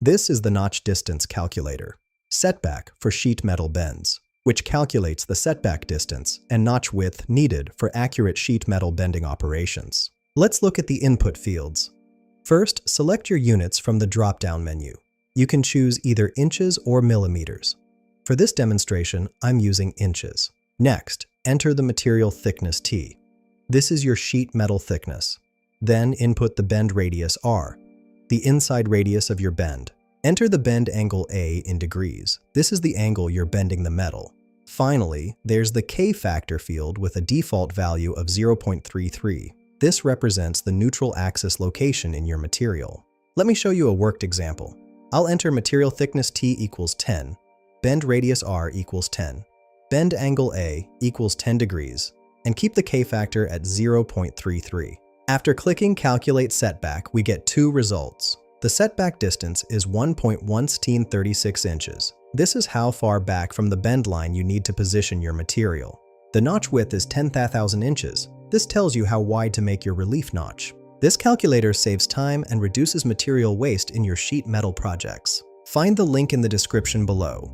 This is the notch distance calculator. Setback for sheet metal bends, which calculates the setback distance and notch width needed for accurate sheet metal bending operations. Let's look at the input fields. First, select your units from the drop-down menu. You can choose either inches or millimeters. For this demonstration, I'm using inches. Next, enter the material thickness T. This is your sheet metal thickness. Then input the bend radius R, the inside radius of your bend. Enter the bend angle A in degrees. This is the angle you're bending the metal. Finally, there's the K factor field with a default value of 0.33. This represents the neutral axis location in your material. Let me show you a worked example. I'll enter material thickness T equals 10, bend radius R equals 10, bend angle A equals 10 degrees, and keep the K factor at 0.33. After clicking Calculate Setback, we get two results. The setback distance is 1.136 inches. This is how far back from the bend line you need to position your material. The notch width is 10,000 inches. This tells you how wide to make your relief notch. This calculator saves time and reduces material waste in your sheet metal projects. Find the link in the description below.